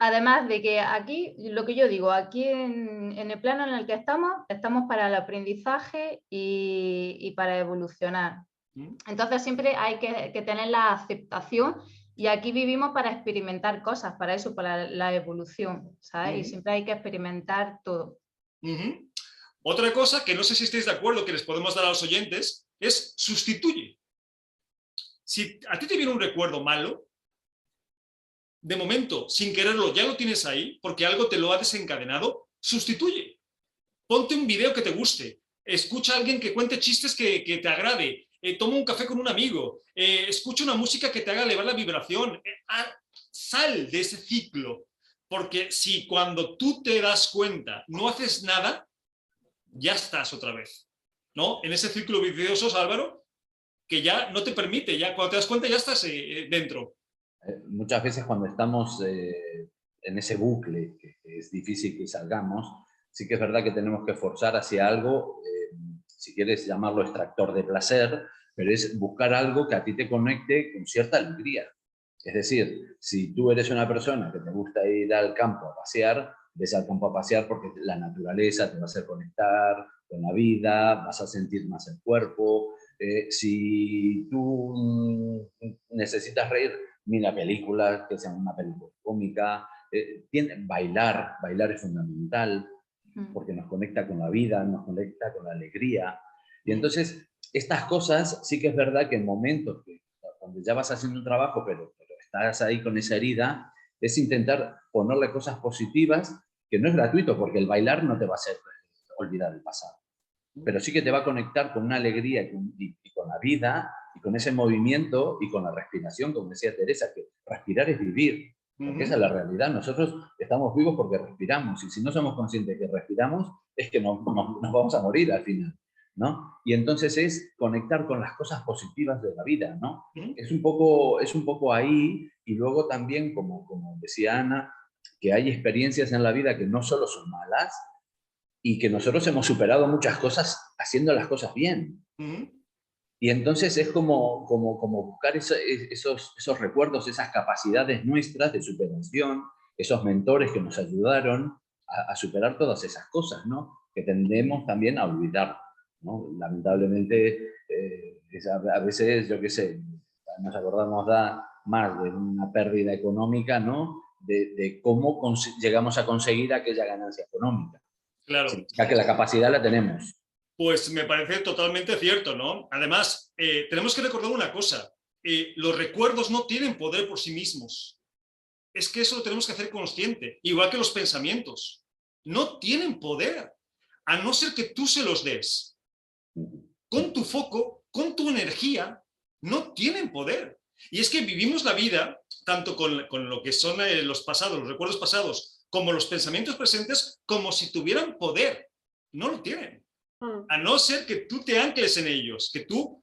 Además de que aquí, lo que yo digo, aquí en el plano en el que estamos para el aprendizaje y para evolucionar. Entonces siempre hay que tener la aceptación y aquí vivimos para experimentar cosas, para eso, para la evolución, ¿sabes? Y siempre hay que experimentar todo. Otra cosa que no sé si estáis de acuerdo que les podemos dar a los oyentes es sustituye. Si a ti te viene un recuerdo malo, de momento, sin quererlo, ya lo tienes ahí, porque algo te lo ha desencadenado, sustituye. Ponte un video que te guste, escucha a alguien que cuente chistes que te agrade, toma un café con un amigo, escucha una música que te haga elevar la vibración, sal de ese ciclo, porque si cuando tú te das cuenta no haces nada, ya estás otra vez, ¿no? En ese círculo vicioso, Álvaro, que ya no te permite, ya cuando te das cuenta ya estás dentro. Muchas veces cuando estamos en ese bucle, que es difícil que salgamos, sí que es verdad que tenemos que forzar hacia algo, si quieres llamarlo extractor de placer, pero es buscar algo que a ti te conecte con cierta alegría. Es decir, si tú eres una persona que te gusta ir al campo a pasear, ves al campo a pasear porque la naturaleza te va a hacer conectar con la vida, vas a sentir más el cuerpo. Si tú necesitas reír, mira películas que sean una película cómica. Bailar es fundamental porque nos conecta con la vida, nos conecta con la alegría. Y entonces, estas cosas sí que es verdad que en momentos que, cuando ya vas haciendo un trabajo, pero estás ahí con esa herida, es intentar ponerle cosas positivas, que no es gratuito, porque el bailar no te va a hacer olvidar el pasado, pero sí que te va a conectar con una alegría y con la vida, y con ese movimiento, y con la respiración, como decía Teresa, que respirar es vivir, porque esa es la realidad. Nosotros estamos vivos porque respiramos, y si no somos conscientes de que respiramos, es que nos vamos a morir al final, ¿no? Y entonces es conectar con las cosas positivas de la vida, ¿no? Es un poco ahí, y luego también, como decía Ana, que hay experiencias en la vida que no solo son malas, y que nosotros hemos superado muchas cosas haciendo las cosas bien. Y entonces es como buscar esos recuerdos, esas capacidades nuestras de superación, esos mentores que nos ayudaron a superar todas esas cosas, ¿no? Que tendemos también a olvidar, ¿no? Lamentablemente, a veces, yo qué sé, nos acordamos más de una pérdida económica, ¿no? De cómo llegamos a conseguir aquella ganancia económica. Claro. Significa que la capacidad la tenemos. Pues me parece totalmente cierto, ¿no? Además, tenemos que recordar una cosa. Los recuerdos no tienen poder por sí mismos. Es que eso lo tenemos que hacer consciente. Igual que los pensamientos. No tienen poder, a no ser que tú se los des. Con tu foco, con tu energía, no tienen poder. Y es que vivimos la vida, tanto con lo que son los pasados, los recuerdos pasados, como los pensamientos presentes, como si tuvieran poder. No lo tienen. A no ser que tú te ancles en ellos, que tú,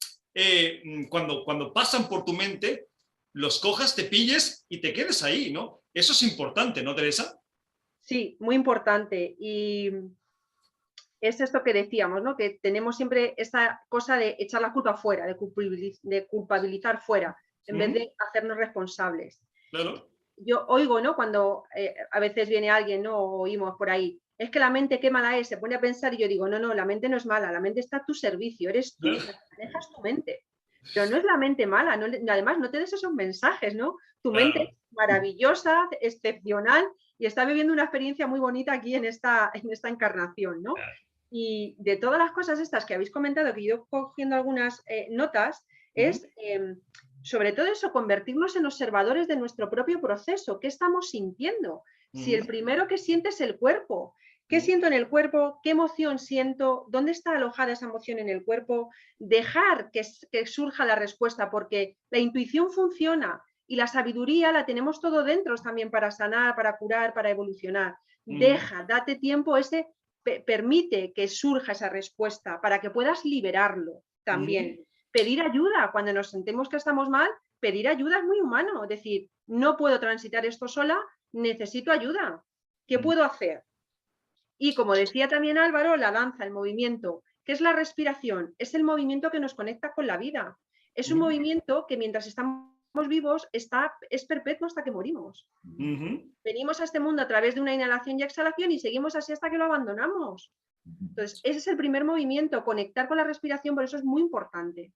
cuando pasan por tu mente, los cojas, te pilles y te quedes ahí, ¿no? Eso es importante, ¿no, Teresa? Sí, muy importante. Y es esto que decíamos, ¿no? Que tenemos siempre esa cosa de echar la culpa fuera, de culpabilizar fuera, en vez de hacernos responsables. Claro. Yo oigo, ¿no? Cuando a veces viene alguien, ¿no? O oímos por ahí, es que la mente qué mala es, se pone a pensar, y yo digo, no, la mente no es mala, la mente está a tu servicio, eres tú, manejas tu mente. Pero no es la mente mala, no, además no te des esos mensajes, ¿no? Tu mente es maravillosa, excepcional, y está viviendo una experiencia muy bonita aquí en esta encarnación, ¿no? Y de todas las cosas estas que habéis comentado, que yo cogiendo algunas notas, es sobre todo eso, convertirnos en observadores de nuestro propio proceso. ¿Qué estamos sintiendo? Si el primero que siente es el cuerpo. ¿Qué siento en el cuerpo? ¿Qué emoción siento? ¿Dónde está alojada esa emoción en el cuerpo? Dejar que surja la respuesta, porque la intuición funciona y la sabiduría la tenemos todo dentro también para sanar, para curar, para evolucionar. Date tiempo, permite que surja esa respuesta para que puedas liberarlo también. Pedir ayuda cuando nos sentemos que estamos mal, pedir ayuda es muy humano, decir, no puedo transitar esto sola, necesito ayuda. ¿Qué puedo hacer? Y como decía también Álvaro, la danza, el movimiento, ¿qué es la respiración? Es el movimiento que nos conecta con la vida. Es un movimiento que mientras estamos vivos es perpetuo hasta que morimos. Venimos a este mundo a través de una inhalación y exhalación y seguimos así hasta que lo abandonamos. Entonces, ese es el primer movimiento, conectar con la respiración, por eso es muy importante.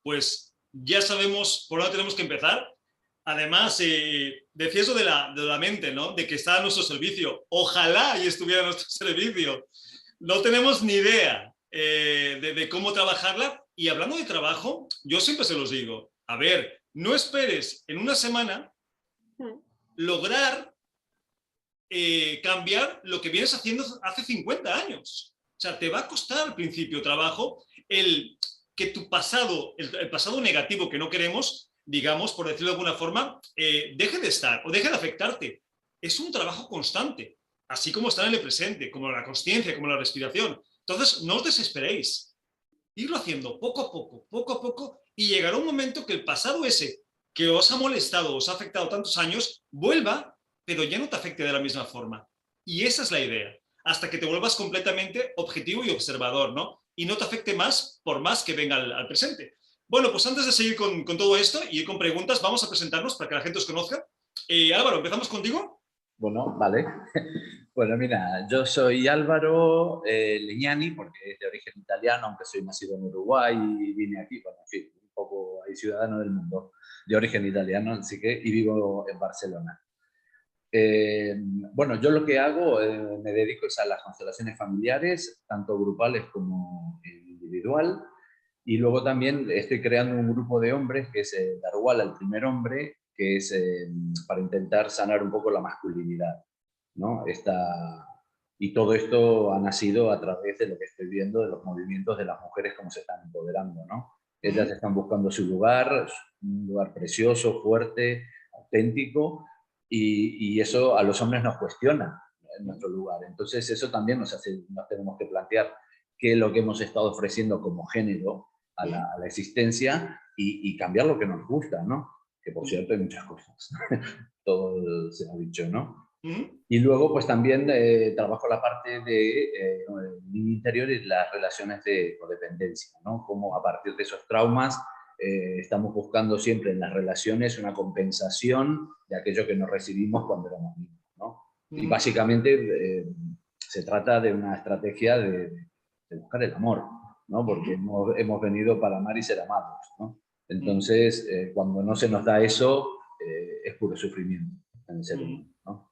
Pues ya sabemos por dónde tenemos que empezar. Además, decía eso de la mente, ¿no? De que está a nuestro servicio. Ojalá y estuviera a nuestro servicio. No tenemos ni idea de cómo trabajarla. Y hablando de trabajo, yo siempre se los digo. A ver, no esperes en una semana lograr cambiar lo que vienes haciendo hace 50 años. O sea, te va a costar al principio trabajo que tu pasado, el pasado negativo que no queremos, digamos, por decirlo de alguna forma, deje de estar o deje de afectarte. Es un trabajo constante, así como estar en el presente, como la consciencia, como la respiración. Entonces, no os desesperéis. Irlo haciendo poco a poco, y llegará un momento que el pasado ese que os ha molestado, os ha afectado tantos años, vuelva, pero ya no te afecte de la misma forma. Y esa es la idea, hasta que te vuelvas completamente objetivo y observador, ¿no? Y no te afecte más por más que venga al presente. Bueno, pues antes de seguir con todo esto y ir con preguntas, vamos a presentarnos para que la gente os conozca. Álvaro, ¿empezamos contigo? Bueno, vale. Bueno, mira, yo soy Álvaro Legnani, porque es de origen italiano, aunque soy nacido en Uruguay y vine aquí, bueno, en fin, un poco ahí ciudadano del mundo, de origen italiano, así que, y vivo en Barcelona. Bueno, yo lo que hago, me dedico a las constelaciones familiares, tanto grupales como individual, y luego también estoy creando un grupo de hombres que es Daruwala, el primer hombre, que es para intentar sanar un poco la masculinidad, ¿no? Y todo esto ha nacido a través de lo que estoy viendo, de los movimientos de las mujeres, cómo se están empoderando, ¿no? Ellas están buscando su lugar, un lugar precioso, fuerte, auténtico, y eso a los hombres nos cuestiona en nuestro lugar. Entonces eso también nos tenemos que plantear qué es lo que hemos estado ofreciendo como género a la existencia y cambiar lo que nos gusta, ¿no? Que por cierto hay muchas cosas, todo se ha dicho, ¿no? Y luego pues también trabajo la parte de niño interior y las relaciones de codependencia, ¿no? Como a partir de esos traumas estamos buscando siempre en las relaciones una compensación de aquello que no recibimos cuando éramos niños, ¿no? Y básicamente se trata de una estrategia de buscar el amor, ¿no? Porque hemos venido para amar y ser amados, ¿no? Entonces, cuando no se nos da eso, es puro sufrimiento en el ser humano, ¿no?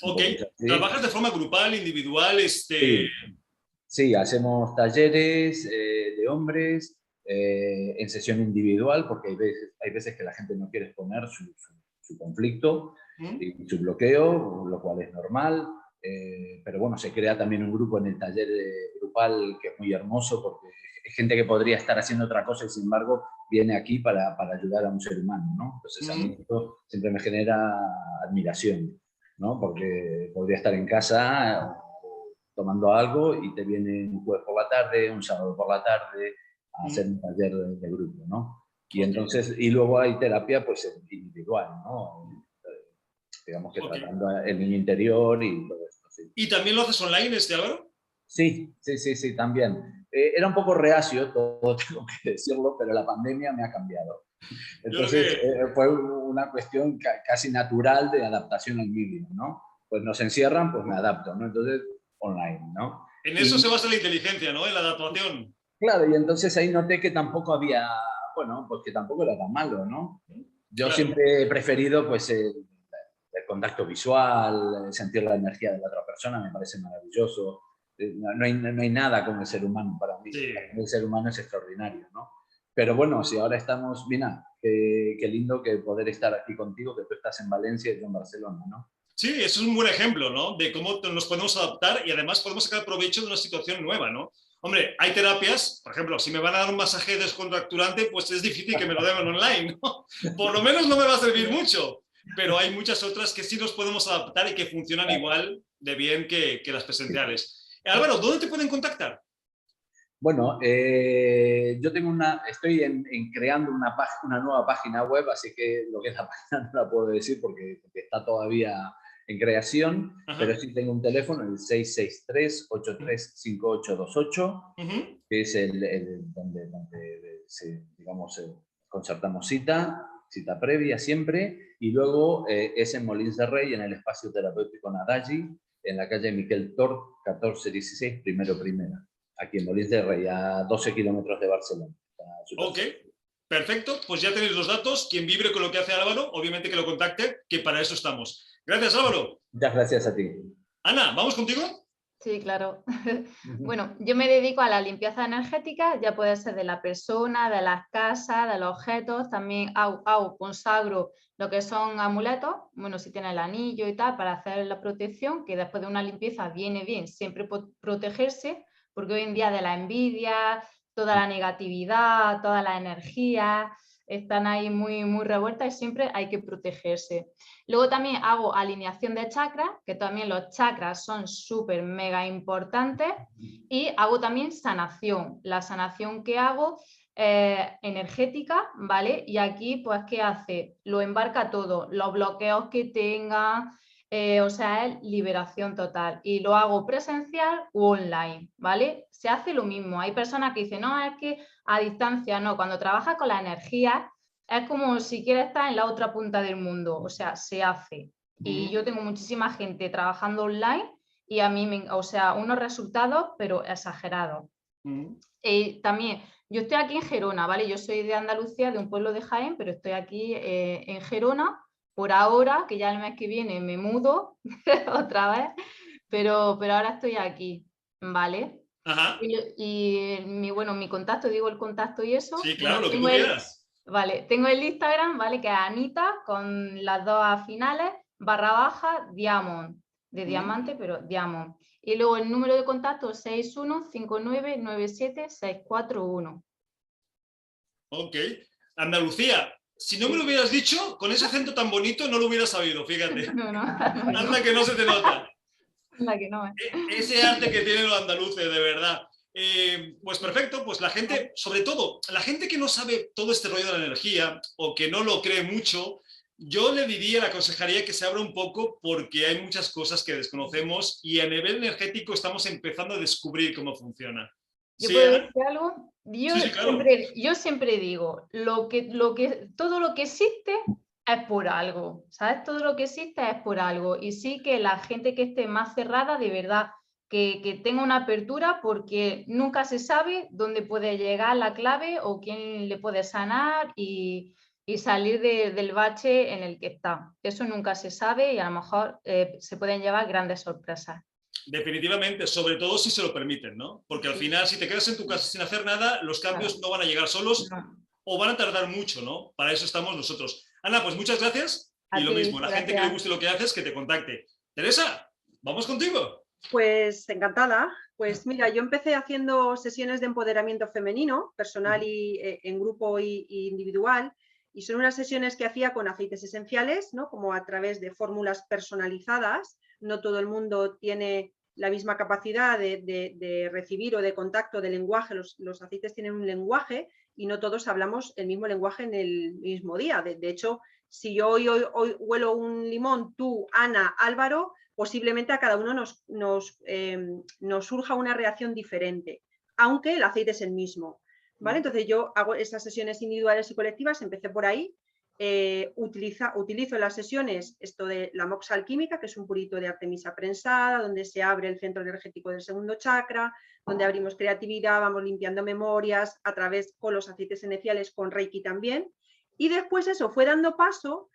Ok, ¿trabajas de forma grupal, individual? Sí, hacemos talleres de hombres en sesión individual, porque hay veces que la gente no quiere exponer su conflicto y su bloqueo, lo cual es normal. Pero bueno, se crea también un grupo en el taller grupal que es muy hermoso, porque es gente que podría estar haciendo otra cosa y sin embargo viene aquí para ayudar a un ser humano, ¿no? Entonces a mí esto siempre me genera admiración, ¿no? Porque podría estar en casa tomando algo y te viene un jueves por la tarde, un sábado por la tarde a hacer un taller de grupo, ¿no? Y entonces, y luego hay terapia pues individual, ¿no? Digamos que tratando el niño interior y todo esto, sí. ¿Y también lo haces online, Álvaro? Sí, también. Era un poco reacio, todo tengo que decirlo, pero la pandemia me ha cambiado. Entonces fue una cuestión casi natural de adaptación al medio, ¿no? Pues nos encierran, pues me adapto, ¿no? Entonces, online, ¿no? En eso se basa la inteligencia, ¿no? En la adaptación. Claro, y entonces ahí noté que tampoco había, bueno, pues que tampoco era tan malo, ¿no? Yo siempre he preferido, pues, el contacto visual, sentir la energía de la otra persona, me parece maravilloso. No hay nada con el ser humano para mí. Sí. El ser humano es extraordinario, ¿no? Pero bueno, si ahora estamos, mira, qué lindo que poder estar aquí contigo, que tú estás en Valencia y yo en Barcelona, ¿no? Sí, eso es un buen ejemplo, ¿no? De cómo nos podemos adaptar y además podemos sacar provecho de una situación nueva, ¿no? Hombre, hay terapias, por ejemplo, si me van a dar un masaje descontracturante, pues es difícil que me lo den online, ¿no? Por lo menos no me va a servir mucho, pero hay muchas otras que sí nos podemos adaptar y que funcionan igual de bien que las presenciales. Álvaro, ¿dónde te pueden contactar? Bueno, yo tengo estoy creando una nueva página web, así que lo que es la página no la puedo decir porque está todavía en creación, pero sí tengo un teléfono, el 663-835828, que es donde digamos, concertamos cita previa siempre, y luego es en Molins de Rey, en el espacio terapéutico Nadagi, en la calle Miquel Tort, 1416, primera. Aquí en Molins de Rey, a 12 kilómetros de Barcelona. Ok, perfecto. Pues ya tenéis los datos. Quien vibre con lo que hace Álvaro, obviamente que lo contacte, que para eso estamos. Gracias, Álvaro. Muchas gracias a ti. Ana, ¿vamos contigo? Sí, claro. Bueno, yo me dedico a la limpieza energética, ya puede ser de la persona, de las casas, de los objetos. También consagro lo que son amuletos, bueno, si tiene el anillo y tal, para hacer la protección, que después de una limpieza viene bien siempre protegerse, porque hoy en día de la envidia, toda la negatividad, toda la energía están ahí muy, muy revueltas y siempre hay que protegerse. Luego también hago alineación de chakras, que también los chakras son súper mega importantes, y hago también sanación. La sanación que hago energética, ¿vale? Y aquí, pues, ¿qué hace? Lo embarca todo, los bloqueos que tenga, o sea, es liberación total. Y lo hago presencial u online, ¿vale? Se hace lo mismo. Hay personas que dicen, no, es que a distancia, no. Cuando trabajas con la energía, es como si quieres estar en la otra punta del mundo, o sea, se hace. Y yo tengo muchísima gente trabajando online y a mí, o sea, unos resultados, pero exagerados. También, yo estoy aquí en Gerona, ¿vale? Yo soy de Andalucía, de un pueblo de Jaén, pero estoy aquí en Gerona por ahora, que ya el mes que viene me mudo otra vez, pero ahora estoy aquí, ¿vale? Ajá. Y mi contacto, digo el contacto y eso. Sí, claro, bueno, lo que tú quieras. Vale, tengo el Instagram, ¿vale? Que es Anita, con las dos finales, /diamond, de diamante, pero diamond. Y luego el número de contacto 615997641. Ok. Andalucía, si no me lo hubieras dicho, con ese acento tan bonito no lo hubiera sabido, fíjate. No. Anda que no se te nota. Anda que no. Ese arte que tienen los andaluces, de verdad. Pues perfecto, pues la gente, sobre todo, la gente que no sabe todo este rollo de la energía o que no lo cree mucho, yo le le aconsejaría que se abra un poco porque hay muchas cosas que desconocemos y a nivel energético estamos empezando a descubrir cómo funciona. ¿Yo ¿Sí, puedo Ana? decir algo? Sí, claro. Yo siempre digo, todo lo que existe es por algo, ¿sabes? Todo lo que existe es por algo. Y sí que la gente que esté más cerrada, de verdad, que tenga una apertura porque nunca se sabe dónde puede llegar la clave o quién le puede sanar y salir del bache en el que está. Eso nunca se sabe y a lo mejor se pueden llevar grandes sorpresas. Definitivamente, sobre todo si se lo permiten, ¿no? Porque al final, si te quedas en tu casa sin hacer nada, los cambios no van a llegar solos o van a tardar mucho, ¿no? Para eso estamos nosotros. Ana, pues muchas gracias y lo mismo, la gente que le guste lo que haces, que te contacte. Teresa, vamos contigo. Pues encantada. Pues mira, yo empecé haciendo sesiones de empoderamiento femenino, personal y en grupo y individual, y son unas sesiones que hacía con aceites esenciales, ¿no? Como a través de fórmulas personalizadas. No todo el mundo tiene la misma capacidad de recibir o de contacto de lenguaje. Los aceites tienen un lenguaje y no todos hablamos el mismo lenguaje en el mismo día. De hecho, si yo hoy huelo un limón, tú, Ana, Álvaro, posiblemente a cada uno nos surja una reacción diferente, aunque el aceite es el mismo. ¿Vale? Entonces yo hago esas sesiones individuales y colectivas, empecé por ahí. Utilizo en las sesiones esto de la mox alquímica, que es un purito de artemisa prensada, donde se abre el centro energético del segundo chakra, donde abrimos creatividad, vamos limpiando memorias a través con los aceites esenciales, con Reiki también. Y después eso fue dando paso,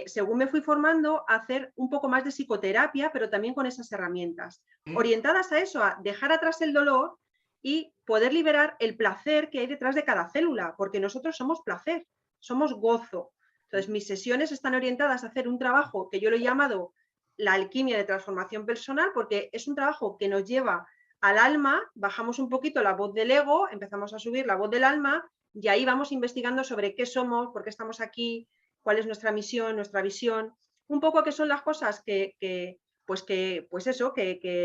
según me fui formando, a hacer un poco más de psicoterapia, pero también con esas herramientas, orientadas a eso, a dejar atrás el dolor y poder liberar el placer que hay detrás de cada célula, porque nosotros somos placer, somos gozo. Entonces, mis sesiones están orientadas a hacer un trabajo que yo lo he llamado la alquimia de transformación personal, porque es un trabajo que nos lleva al alma, bajamos un poquito la voz del ego, empezamos a subir la voz del alma y ahí vamos investigando sobre qué somos, por qué estamos aquí, cuál es nuestra misión, nuestra visión, un poco qué son las cosas que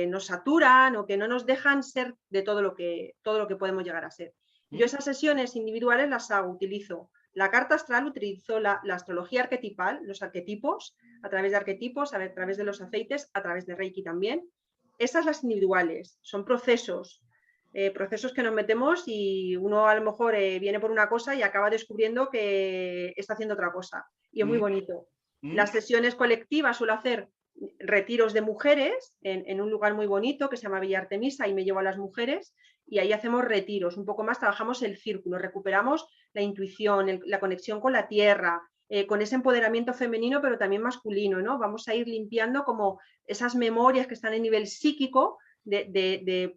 nos saturan o que no nos dejan ser de todo lo que podemos llegar a ser. Yo esas sesiones individuales las utilizo. La carta astral, utilizo la astrología arquetipal, los arquetipos, a través de arquetipos, a través de los aceites, a través de Reiki también. Esas las individuales, son procesos que nos metemos y uno a lo mejor viene por una cosa y acaba descubriendo que está haciendo otra cosa. Y es muy bonito. Las sesiones colectivas suelo hacer retiros de mujeres en un lugar muy bonito que se llama Villa Artemisa y me llevo a las mujeres y ahí hacemos retiros, un poco más trabajamos el círculo, recuperamos la intuición, la conexión con la tierra, con ese empoderamiento femenino pero también masculino, ¿no? Vamos a ir limpiando como esas memorias que están en nivel psíquico de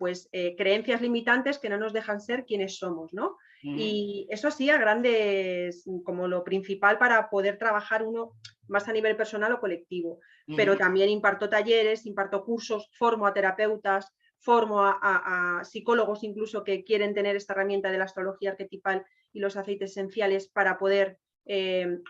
creencias limitantes que no nos dejan ser quienes somos, ¿no? Y eso sí, a grandes, como lo principal para poder trabajar uno más a nivel personal o colectivo. Pero también imparto talleres, imparto cursos, formo a terapeutas, formo a psicólogos incluso que quieren tener esta herramienta de la astrología arquetipal y los aceites esenciales para poder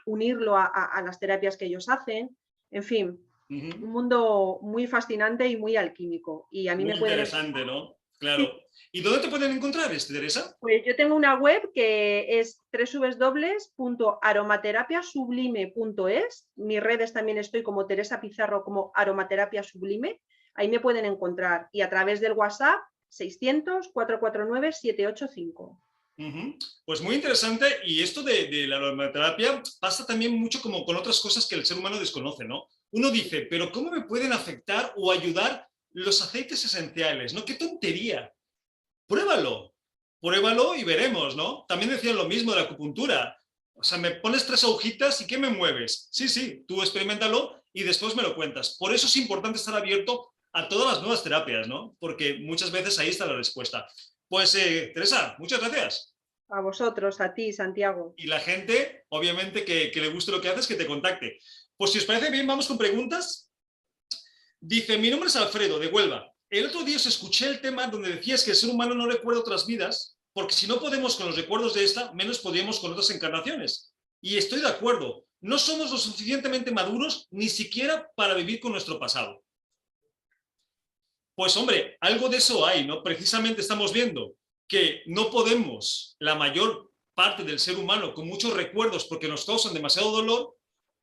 unirlo a las terapias que ellos hacen. En fin, un mundo muy fascinante y muy alquímico. Y a mí muy me pueden... interesante, ¿no? Claro. Sí. ¿Y dónde te pueden encontrar, Teresa? Pues yo tengo una web que es www.aromaterapiasublime.es. Mis redes también estoy como Teresa Pizarro, como Aromaterapia Sublime. Ahí me pueden encontrar. Y a través del WhatsApp 600-449-785. Pues muy interesante. Y esto de la aromaterapia pasa también mucho como con otras cosas que el ser humano desconoce, ¿no? Uno dice, pero ¿cómo me pueden afectar o ayudar los aceites esenciales? ¿No? ¡Qué tontería! Pruébalo y veremos, ¿no? También decían lo mismo de la acupuntura. O sea, me pones 3 agujitas y ¿qué me mueves? Sí, tú experiméntalo y después me lo cuentas. Por eso es importante estar abierto a todas las nuevas terapias, ¿no? Porque muchas veces ahí está la respuesta. Pues, Teresa, muchas gracias. A vosotros, a ti, Santiago. Y la gente, obviamente, que le guste lo que haces, que te contacte. Pues si os parece bien, vamos con preguntas. Dice, mi nombre es Alfredo, de Huelva. El otro día os escuché el tema donde decías que el ser humano no recuerda otras vidas, porque si no podemos con los recuerdos de esta, menos podríamos con otras encarnaciones. Y estoy de acuerdo, no somos lo suficientemente maduros ni siquiera para vivir con nuestro pasado. Pues hombre, algo de eso hay, ¿no? Precisamente estamos viendo que no podemos, la mayor parte del ser humano, con muchos recuerdos porque nos causan demasiado dolor,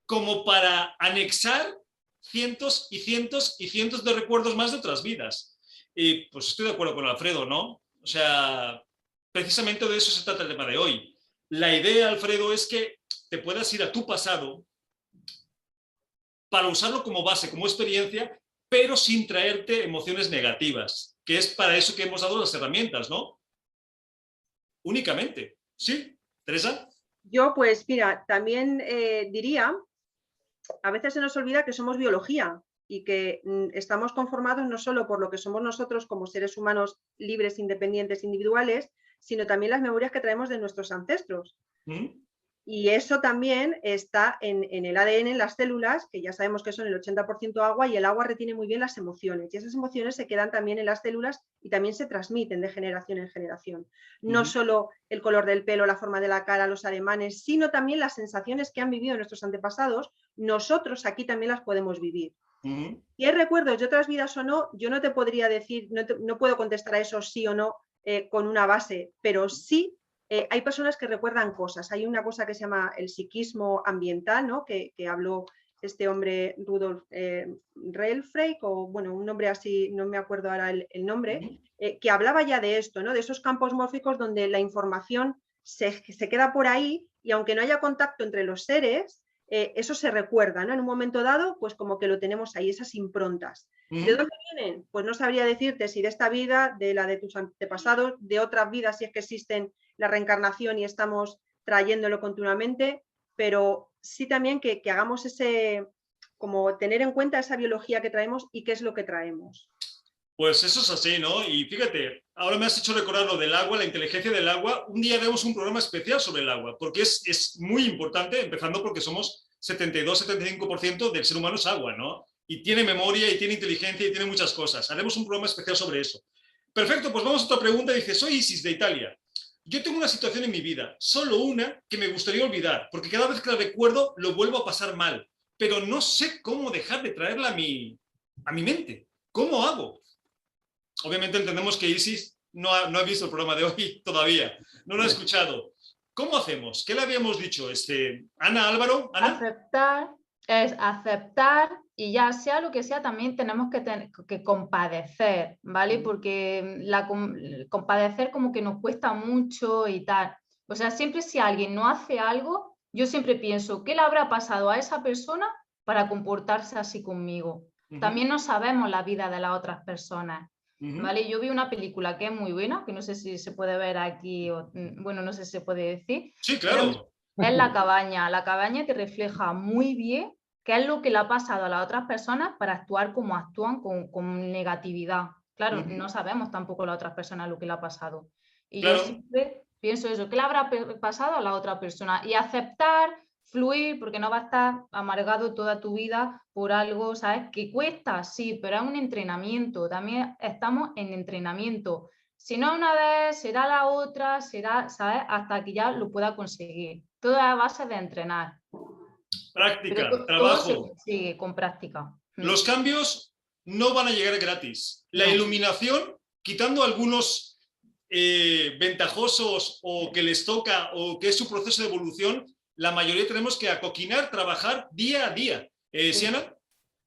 como para anexar cientos y cientos y cientos de recuerdos más de otras vidas. Y pues estoy de acuerdo con Alfredo, ¿no? O sea, precisamente de eso se trata el tema de hoy. La idea, Alfredo, es que te puedas ir a tu pasado para usarlo como base, como experiencia, pero sin traerte emociones negativas, que es para eso que hemos dado las herramientas, ¿no? Únicamente. ¿Sí? ¿Teresa? Yo, pues mira, también diría, a veces se nos olvida que somos biología y que estamos conformados no solo por lo que somos nosotros como seres humanos libres, independientes, individuales, sino también las memorias que traemos de nuestros ancestros. Y eso también está en el ADN, en las células, que ya sabemos que son el 80% agua, y el agua retiene muy bien las emociones. Y esas emociones se quedan también en las células y también se transmiten de generación en generación. No solo el color del pelo, la forma de la cara, los ademanes, sino también las sensaciones que han vivido nuestros antepasados, nosotros aquí también las podemos vivir. Si hay recuerdos de otras vidas o no, yo no te podría decir, no puedo contestar a eso sí o no con una base, pero sí. Hay personas que recuerdan cosas. Hay una cosa que se llama el psiquismo ambiental, ¿no? que habló este hombre Rudolf Reilfreik, o bueno, un nombre así, no me acuerdo ahora el nombre, que hablaba ya de esto, ¿no? De esos campos mórficos donde la información se queda por ahí y aunque no haya contacto entre los seres, eso se recuerda, ¿no? En un momento dado, pues como que lo tenemos ahí, esas improntas. ¿De dónde vienen? Pues no sabría decirte si de esta vida, de la de tus antepasados, de otras vidas, si es que existen la reencarnación y estamos trayéndolo continuamente, pero sí también que hagamos ese, como tener en cuenta esa biología que traemos y qué es lo que traemos. Pues eso es así, ¿no? Y fíjate, ahora me has hecho recordar lo del agua, la inteligencia del agua. Un día haremos un programa especial sobre el agua, porque es muy importante, empezando porque somos 72-75% del ser humano es agua, ¿no? Y tiene memoria, y tiene inteligencia, y tiene muchas cosas. Haremos un programa especial sobre eso. Perfecto, pues vamos a otra pregunta. Dice, soy Isis de Italia. Yo tengo una situación en mi vida, solo una, que me gustaría olvidar, porque cada vez que la recuerdo lo vuelvo a pasar mal, pero no sé cómo dejar de traerla a mi mente. ¿Cómo hago? Obviamente entendemos que Isis no ha visto el programa de hoy todavía, no lo ha escuchado. ¿Cómo hacemos? ¿Qué le habíamos dicho? Ana, Álvaro, Ana. Aceptar y ya sea lo que sea, también tenemos que compadecer, ¿vale? Porque compadecer como que nos cuesta mucho y tal. O sea, siempre si alguien no hace algo, yo siempre pienso, ¿qué le habrá pasado a esa persona para comportarse así conmigo? También no sabemos la vida de las otras personas. ¿Vale? Yo vi una película que es muy buena, que no sé si se puede ver aquí, bueno, no sé si se puede decir. Sí, claro. Es La Cabaña. La Cabaña te refleja muy bien qué es lo que le ha pasado a las otras personas para actuar como actúan con negatividad. Claro, no sabemos tampoco a las otras personas lo que le ha pasado. Y yo siempre pienso eso, ¿qué le habrá pasado a la otra persona? Y aceptar, fluir, porque no va a estar amargado toda tu vida por algo, ¿sabes? Que cuesta, sí, pero es un entrenamiento, también estamos en entrenamiento. Si no una vez, será la otra, será, ¿sabes? Hasta que ya lo pueda conseguir. Todo es a base de entrenar. Práctica, trabajo. Todo se consigue con práctica. Los cambios no van a llegar gratis. La iluminación, quitando algunos ventajosos o que les toca o que es su proceso de evolución, la mayoría tenemos que acoquinar, trabajar día a día. ¿Siana?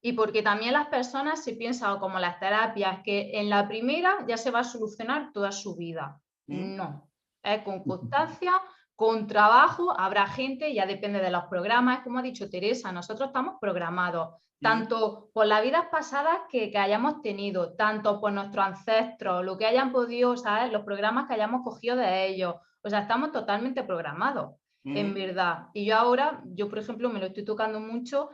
Y porque también las personas se piensan como las terapias, que en la primera ya se va a solucionar toda su vida. No, es con constancia, con trabajo, habrá gente, ya depende de los programas, como ha dicho Teresa, nosotros estamos programados, tanto por las vidas pasadas que hayamos tenido, tanto por nuestros ancestros, lo que hayan podido, ¿sabes? Los programas que hayamos cogido de ellos, o sea, estamos totalmente programados. En verdad. Y yo ahora, por ejemplo, me lo estoy tocando mucho,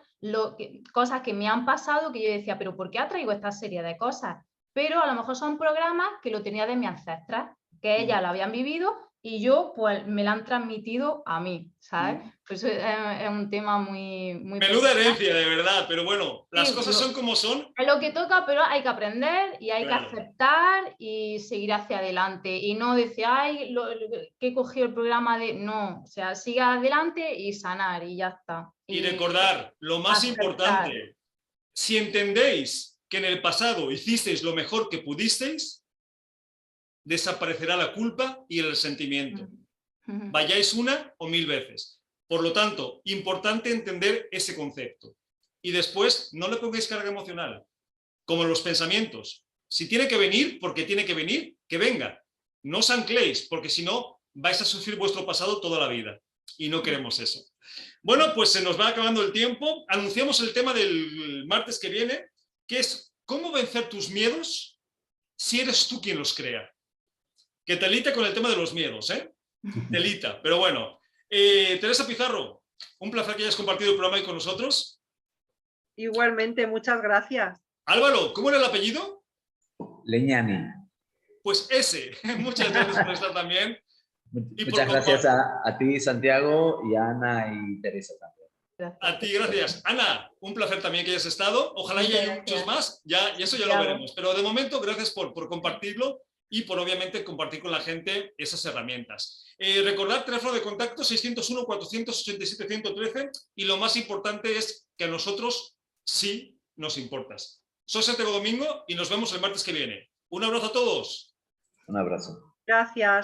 cosas que me han pasado que yo decía, pero ¿por qué atraigo esta serie de cosas? Pero a lo mejor son programas que lo tenía de mi ancestra, que ellas lo habían vivido y yo pues me la han transmitido a mí, ¿sabes? Pues es un tema muy menuda herencia, de verdad, pero bueno, las cosas son como son. Es lo que toca, pero hay que aprender y hay que aceptar y seguir hacia adelante. Y no decir, ay, que he cogido el programa de... No, o sea, sigue adelante y sanar y ya está. Y recordar, lo más importante, si entendéis que en el pasado hicisteis lo mejor que pudisteis, desaparecerá la culpa y el resentimiento. Vayáis 1 o 1000 veces. Por lo tanto, importante entender ese concepto. Y después, no le pongáis carga emocional, como los pensamientos. Si tiene que venir, porque tiene que venir, que venga. No os ancléis, porque si no, vais a sufrir vuestro pasado toda la vida. Y no queremos eso. Bueno, pues se nos va acabando el tiempo. Anunciamos el tema del martes que viene, que es cómo vencer tus miedos si eres tú quien los crea. Que telita con el tema de los miedos, ¿eh? Telita, pero bueno. Teresa Pizarro, un placer que hayas compartido el programa ahí con nosotros. Igualmente, muchas gracias. Álvaro, ¿cómo era el apellido? Leñani. Pues ese. Muchas gracias por estar también. Muchas gracias a ti, Santiago, y a Ana y Teresa también. Gracias. A ti, gracias. Ana, un placer también que hayas estado. Ojalá haya muchos más, y eso ya lo veremos. Pero de momento, gracias por compartirlo y por obviamente compartir con la gente esas herramientas. Recordad, teléfono de contacto 601-487-113 y lo más importante es que a nosotros sí nos importas. Soy Santiago Domingo y nos vemos el martes que viene. Un abrazo a todos. Un abrazo. Gracias.